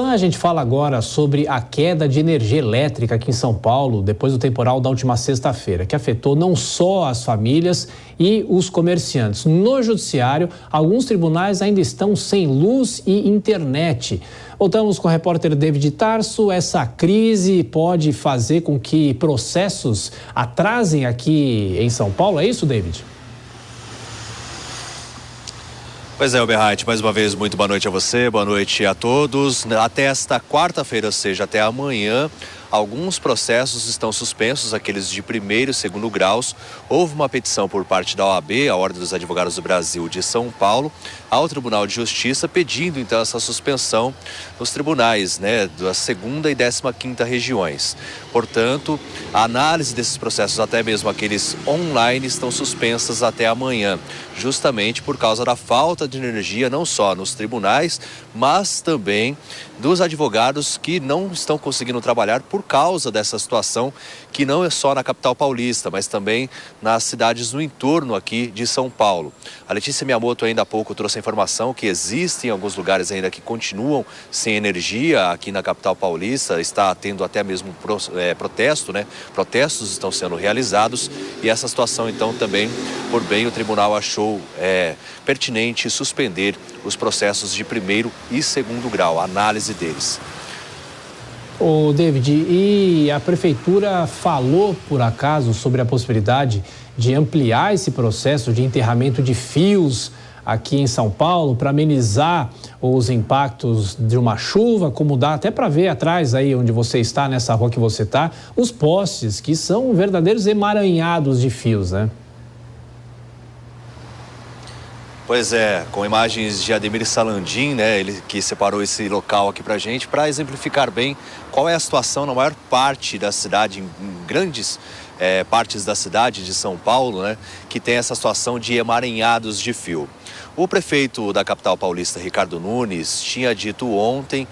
A gente fala agora sobre a queda de energia elétrica aqui em São Paulo, depois do temporal da última sexta-feira, que afetou não só as famílias e os comerciantes. No judiciário, alguns tribunais ainda estão sem luz e internet. Voltamos com o repórter David Tarso. Essa crise pode fazer com que processos atrasem aqui em São Paulo, é isso, David? Pois é, Alberrite, mais uma vez, muito boa noite a você, boa noite a todos. Até esta quarta-feira, ou seja, até amanhã, alguns processos estão suspensos, aqueles de primeiro e segundo graus. Houve uma petição por parte da OAB, a Ordem dos Advogados do Brasil de São Paulo, ao Tribunal de Justiça, pedindo então essa suspensão nos tribunais, da segunda e 15ª regiões. Portanto, a análise desses processos, até mesmo aqueles online, estão suspensas até amanhã, justamente por causa da falta de energia, não só nos tribunais, mas também dos advogados que não estão conseguindo trabalhar por causa dessa situação, que não é só na capital paulista, mas também nas cidades no entorno aqui de São Paulo. A Letícia Miyamoto ainda há pouco trouxe a informação que existem alguns lugares ainda que continuam sem energia aqui na capital paulista, está tendo até mesmo protesto, Protestos estão sendo realizados e essa situação então também, por bem, o tribunal achou pertinente suspender os processos de primeiro e segundo grau, a análise deles. Ô, David, e a prefeitura falou, por acaso, sobre a possibilidade de ampliar esse processo de enterramento de fios aqui em São Paulo para amenizar os impactos de uma chuva, como dá até para ver atrás aí onde você está, nessa rua que você está, os postes que são verdadeiros emaranhados de fios, né? Pois é, com imagens de Ademir Salandim, ele que separou esse local aqui pra gente, para exemplificar bem qual é a situação na maior parte da cidade, em grandes partes da cidade de São Paulo, que tem essa situação de emaranhados de fio. O prefeito da capital paulista, Ricardo Nunes, tinha dito ontem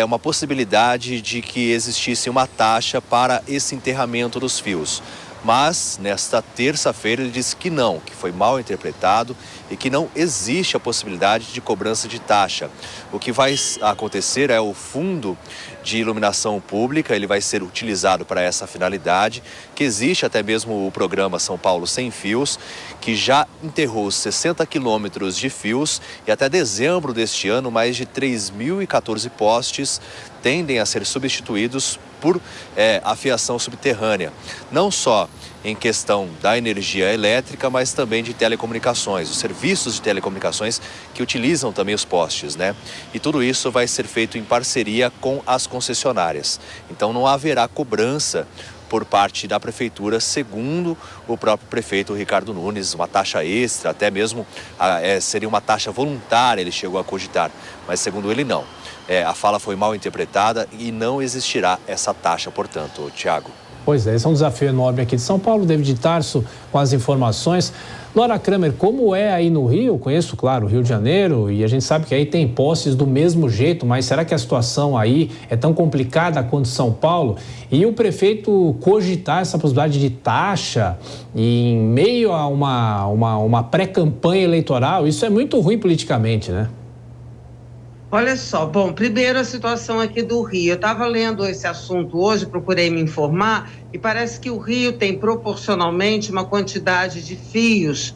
uma possibilidade de que existisse uma taxa para esse enterramento dos fios. Mas, nesta terça-feira, ele disse que não, que foi mal interpretado e que não existe a possibilidade de cobrança de taxa. O que vai acontecer é o fundo de iluminação pública, ele vai ser utilizado para essa finalidade, que existe até mesmo o programa São Paulo Sem Fios, que já enterrou 60 quilômetros de fios e até dezembro deste ano, mais de 3.014 postes tendem a ser substituídos por afiação subterrânea. Não só em questão da energia elétrica, mas também de telecomunicações, os serviços de telecomunicações que utilizam também os postes, E tudo isso vai ser feito em parceria com as concessionárias. Então não haverá cobrança por parte da prefeitura, segundo o próprio prefeito Ricardo Nunes, uma taxa extra, até mesmo seria uma taxa voluntária, ele chegou a cogitar, mas segundo ele não. A fala foi mal interpretada e não existirá essa taxa, portanto, Tiago. Pois é, esse é um desafio enorme aqui de São Paulo. David Tarso com as informações. Laura Kramer, como é aí no Rio? Eu conheço, claro, o Rio de Janeiro e a gente sabe que aí tem postes do mesmo jeito, mas será que a situação aí é tão complicada quanto São Paulo? E o prefeito cogitar essa possibilidade de taxa em meio a uma pré-campanha eleitoral, isso é muito ruim politicamente, né? Olha só, bom, primeiro a situação aqui do Rio. Eu estava lendo esse assunto hoje, procurei me informar e parece que o Rio tem proporcionalmente uma quantidade de fios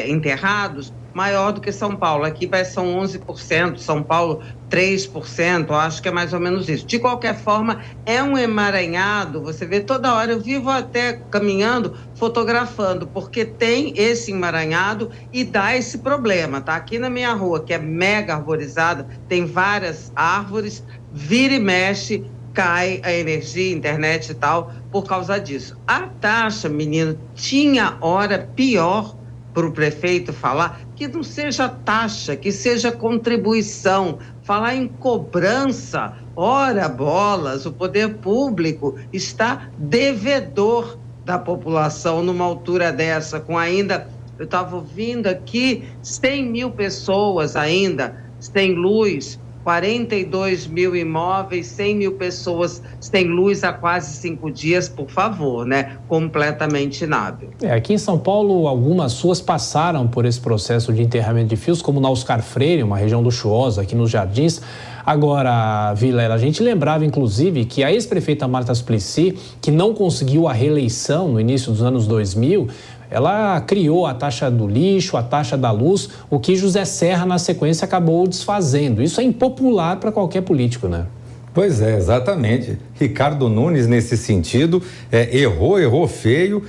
enterrados maior do que São Paulo. Aqui são 11%, São Paulo 3%, acho que é mais ou menos isso. De qualquer forma, é um emaranhado, você vê toda hora, eu vivo até caminhando, fotografando, porque tem esse emaranhado e dá esse problema, tá? Aqui na minha rua, que é mega arborizada, tem várias árvores, vira e mexe, cai a energia, internet e tal, por causa disso. A taxa, menino, tinha hora pior para o prefeito falar, que não seja taxa, que seja contribuição, falar em cobrança, ora bolas, o poder público está devedor da população numa altura dessa, com ainda, eu estava ouvindo aqui, 100 mil pessoas ainda sem luz, 42 mil imóveis, 100 mil pessoas sem luz há quase 5 dias, por favor, né? Completamente inábil. Aqui em São Paulo, algumas ruas passaram por esse processo de enterramento de fios, como na Oscar Freire, uma região luxuosa aqui nos Jardins. Agora, Vilela, a gente lembrava, inclusive, que a ex-prefeita Marta Suplicy, que não conseguiu a reeleição no início dos anos 2000, ela criou a taxa do lixo, a taxa da luz, o que José Serra, na sequência, acabou desfazendo. Isso é impopular para qualquer político, né? Pois é, exatamente. Ricardo Nunes, nesse sentido, errou feio,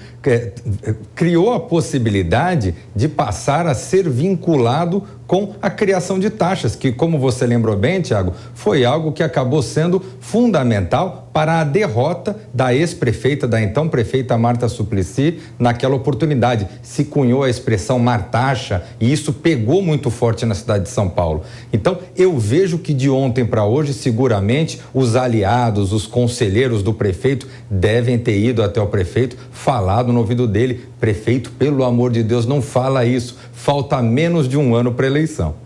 criou a possibilidade de passar a ser vinculado com a criação de taxas, que, como você lembrou bem, Tiago, foi algo que acabou sendo fundamental para a derrota da ex-prefeita, da então prefeita Marta Suplicy, naquela oportunidade. Se cunhou a expressão martaxa e isso pegou muito forte na cidade de São Paulo. Então, eu vejo que de ontem para hoje, seguramente, os aliados, os conselheiros do prefeito devem ter ido até o prefeito, falado no ouvido dele: prefeito, pelo amor de Deus, não fala isso, falta menos de um ano para a eleição.